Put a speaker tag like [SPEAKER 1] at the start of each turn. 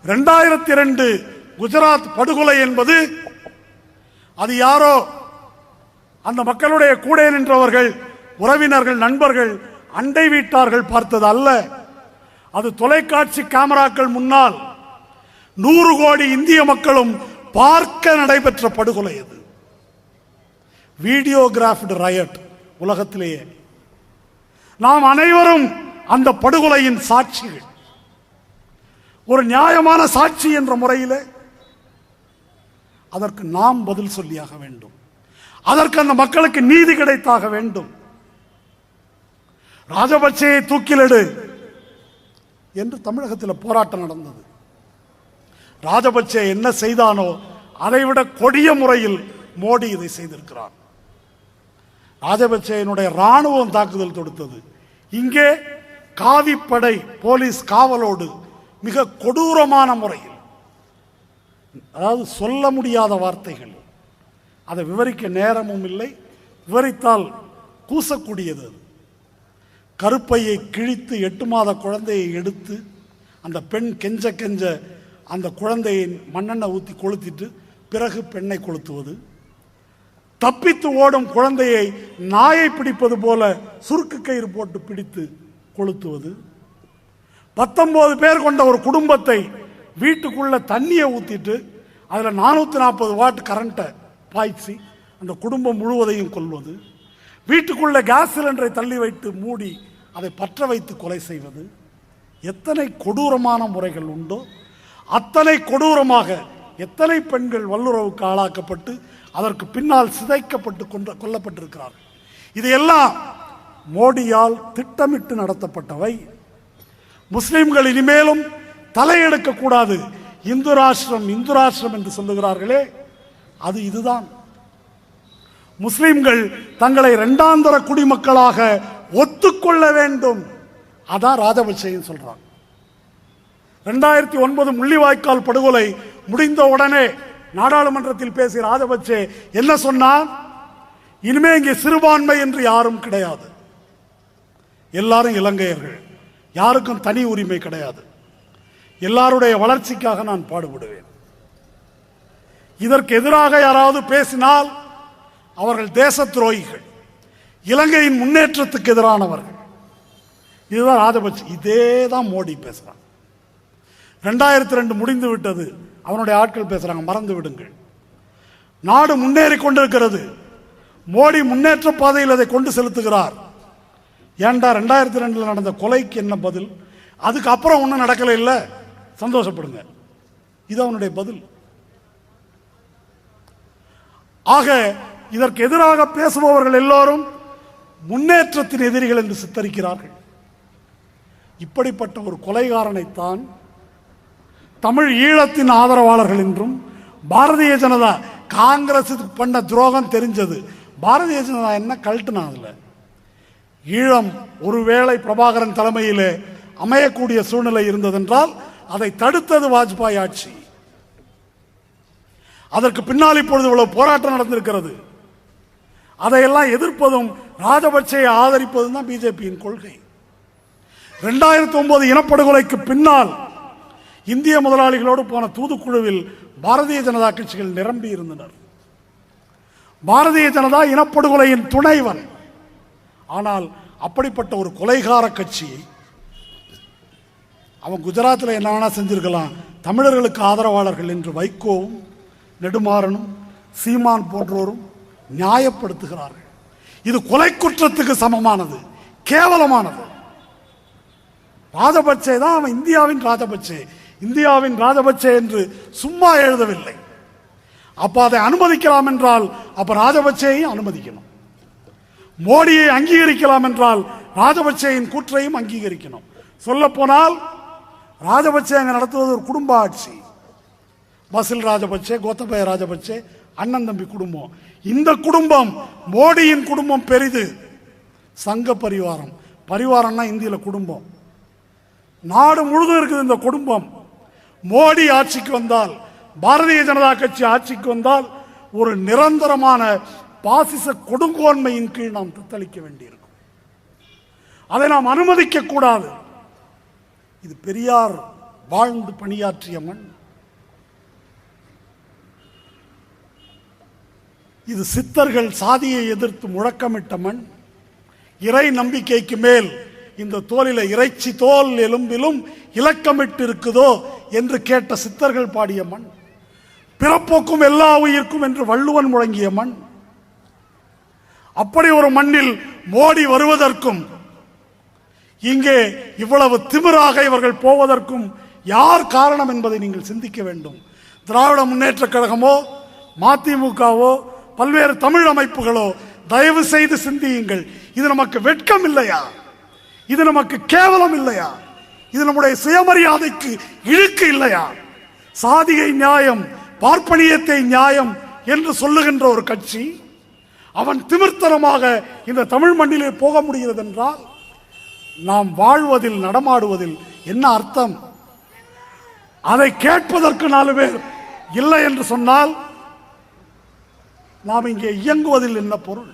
[SPEAKER 1] 2002 குஜராத் படுகொலை என்பது அது யாரோ அந்த மக்களுடைய கூட நின்றவர்கள், உறவினர்கள், நண்பர்கள், அண்டை வீட்டார்கள் பார்த்தது அல்ல. அது தொலைக்காட்சி கேமராக்கள் முன்னால் 100 கோடி இந்திய மக்களும் பார்க்க நடைபெற்ற படுகொலை. அது வீடியோகிராஃப்டு ரயட். உலகத்திலேயே நாம் அனைவரும் அந்த படுகொலையின் சாட்சிகள். ஒரு நியாயமான சாட்சி என்ற முறையில் அதற்கு நாம் பதில் சொல்லியாக வேண்டும். அதற்கு அந்த மக்களுக்கு நீதி கிடைத்தாக வேண்டும். ராஜபக்சேயை தூக்கிலிடு என்று தமிழகத்தில் போராட்டம் நடந்தது. ராஜபக்சே என்ன செய்தானோ அதைவிட கொடிய முறையில் மோடி இதை செய்திருக்கிறார். ராஜபக்சேயினுடைய ராணுவம் தாக்குதல் தொடுத்தது. இங்கே காவிப்படை போலீஸ் காவலோடு மிக கொடூரமான முறையில், அதாவது சொல்ல முடியாத வார்த்தைகள், அதை விவரிக்க நேரமும் இல்லை, விவரித்தால் கூசக்கூடியது. கருப்பையை கிழித்து 8 மாத குழந்தையை எடுத்து அந்த பெண் கெஞ்ச கெஞ்ச அந்த குழந்தையை மண்ணெண்ணெய் ஊற்றி கொளுத்திட்டு பிறகு பெண்ணை கொளுத்துவது, தப்பித்து ஓடும் குழந்தையை நாயை பிடிப்பது போல சுருக்கு கயிறு போட்டு பிடித்து கொளுத்துவது, 19 பேர் கொண்ட ஒரு குடும்பத்தை வீட்டுக்குள்ள தண்ணியை ஊத்திட்டு அதில் 440 வாட் கரண்ட்டை பாய்ச்சி அந்த குடும்பம் முழுவதையும் கொல்வது, வீட்டுக்குள்ள கேஸ் சிலிண்டரை தள்ளி வைத்து மூடி அதை பற்ற வைத்து கொலை செய்வது. எத்தனை கொடூரமான முறைகள் உண்டோ அத்தனை கொடூரமாக எத்தனை பெண்கள் வல்லுறவுக்கு ஆளாக்கப்பட்டு அதற்கு பின்னால் சிதைக்கப்பட்டு கொல்லப்பட்டிருக்கிறார்கள். இதையெல்லாம் மோடியால் திட்டமிட்டு நடத்தப்பட்டவை. முஸ்லிம்கள் இனிமேலும் தலையெடுக்க கூடாது. இந்து ராஷ்டிரம் இந்து ராஷ்டிரம் என்று சொல்லுகிறார்களே, அது இதுதான். முஸ்லிம்கள் தங்களை இரண்டாந்தர குடிமக்களாக ஒத்துக்கொள்ள வேண்டும். அதான் ராஜபக்சேன்னு சொல்றாங்க. 2009 முள்ளிவாய்க்கால் படுகொலை முடிந்த உடனே நாடாளுமன்றத்தில் பேசிய ராஜபக்சே என்ன சொன்னார்? இனிமே இங்கே சிறுபான்மை என்று யாரும் கிடையாது, எல்லாரும் இலங்கையர்கள், யாருக்கும் தனி உரிமை கிடையாது, எல்லாருடைய வளர்ச்சிக்காக நான் பாடுபடுவேன். இதற்கு எதிராக யாராவது பேசினால் அவர்கள் தேச துரோகிகள், இலங்கையின் முன்னேற்றத்துக்கு எதிரானவர்கள். இதுதான் ராஜபக்சே. இதே தான் மோடி பேசுறான். 2002 முடிந்து விட்டது, அவனுடைய ஆட்கள் பேசுறாங்க, மறந்து விடுங்கள். நாடு முன்னேறி கொண்டிருக்கிறது. மோடி முன்னேற்ற பாதையில் அதை கொண்டு செலுத்துகிறார். ஏண்டா 2002 நடந்த கொலைக்கு என்ன பதில்? அதுக்கு அப்புறம் ஒன்றும் நடக்கல, இல்லை, சந்தோஷப்படுங்க. இது அவனுடைய பதில். ஆக இதற்கு எதிராக பேசுபவர்கள் எல்லோரும் முன்னேற்றத்தின் எதிரிகள் என்று சித்தரிக்கிறார்கள். இப்படிப்பட்ட ஒரு கொலைகாரனைத்தான் தமிழ் ஈழத்தின் ஆதரவாளர்கள் என்றும், பாரதிய ஜனதா காங்கிரசுக்கு பண்ண துரோகம் தெரிஞ்சது. பாரதிய ஜனதா என்ன கழட்டுனா? அதுல ஈழம் ஒருவேளை பிரபாகரன் தலைமையிலே அமையக்கூடிய சூழ்நிலை இருந்ததென்றால் அதை தடுத்தது வாஜ்பாய் ஆட்சி. அதற்கு பின்னால் இப்பொழுது இவ்வளவு போராட்டம் நடந்திருக்கிறது. அதையெல்லாம் எதிர்ப்பதும் ராஜபக்சேயை ஆதரிப்பதும் தான் பிஜேபியின் கொள்கை. 2009 இனப்படுகொலைக்கு பின்னால் இந்திய முதலாளிகளோடு போன தூதுக்குழுவில் பாரதிய ஜனதா கட்சிகள் நிரம்பி இருந்தனர். பாரதிய ஜனதா இனப்படுகொலையின் துணைவன். ஆனால் அப்படிப்பட்ட ஒரு கொலைகார கட்சி அவன் குஜராத்தில் என்ன வேணா செஞ்சிருக்கலாம். தமிழர்களுக்கு ஆதரவாளர்கள் என்று வைகோவும் நெடுமாறனும் சீமான் போன்றோரும் நியாயப்படுத்துகிறார்கள். இது கொலை குற்றத்துக்கு சமமானது, கேவலமானது. ராஜபக்சே தான் அவன் இந்தியாவின் ராஜபக்சே, இந்தியாவின் ராஜபக்சே என்று சும்மா எழுதவில்லை. அப்ப அதை அனுமதிக்கலாம் என்றால் அப்ப ராஜபக்சேயையும் அனுமதிக்கணும். மோடியை அங்கீகரிக்கலாம் என்றால் ராஜபக்சேயின் கூற்றையும் அங்கீகரிக்கணும். சொல்ல போனால் ராஜபக்சே அங்க நடத்துவது ஒரு குடும்ப ஆட்சி. பசில் ராஜபக்சே, கோத்தபய ராஜபக்சே, அண்ணன் தம்பி குடும்பம். இந்த குடும்பம் மோடியின் குடும்பம் பெரிது. சங்க பரிவாரம், பரிவாரம்னா இந்தியில குடும்பம். நாடு முழுதும் இருக்குது இந்த குடும்பம். மோடி ஆட்சிக்கு வந்தால், பாரதிய ஜனதா கட்சி ஆட்சிக்கு வந்தால் ஒரு நிரந்தரமான பாசிச கொடுங்கோன்மையின் கீழ் நாம் தத்தளிக்க வேண்டியிருக்கும். அதை நாம் அனுமதிக்க கூடாது. இது பெரியார் வாழ்ந்து பணியாற்றிய மண். இது சித்தர்கள் சாதியை எதிர்த்து முழக்கமிட்ட மண். இறை நம்பிக்கைக்கு மேல் இந்த தோலில இறைச்சி தோல் எலும்பிலும் இலக்கமிட்டு இருக்குதோ என்று கேட்ட சித்தர்கள் பாடிய மண். பிறப்போக்கும் எல்லா உயிர்க்கும் என்று வள்ளுவன் முழங்கிய மண். அப்படி ஒரு மண்ணில் மோடி வருவதற்கும் இங்கே இவ்வளவு திமிராக இவர்கள் போவதற்கும் யார் காரணம் என்பதை நீங்கள் சிந்திக்க வேண்டும். திராவிட முன்னேற்ற கழகமோ மதிமுகவோ பல்வேறு தமிழ் அமைப்புகளோ தயவு செய்து சிந்தியுங்கள். இது நமக்கு வெட்கம் இல்லையா? இது நமக்கு கேவலம் இல்லையா? இது நம்முடைய சுயமரியாதைக்கு இழுக்கு இல்லையா? சாதியை நியாயம், பார்ப்பனியத்தை நியாயம் என்று சொல்லுகின்ற ஒரு கட்சி அவன் திமிர்த்தனமாக இந்த தமிழ் மண்ணிலே போக முடிகிறது என்றால் நாம் வாழ்வதில் நடமாடுவதில் என்ன அர்த்தம்? அதை கேட்பதற்கு 4 பேர் இல்லை என்று சொன்னால் நாம் இங்கே இயங்குவதில் என்ன பொருள்?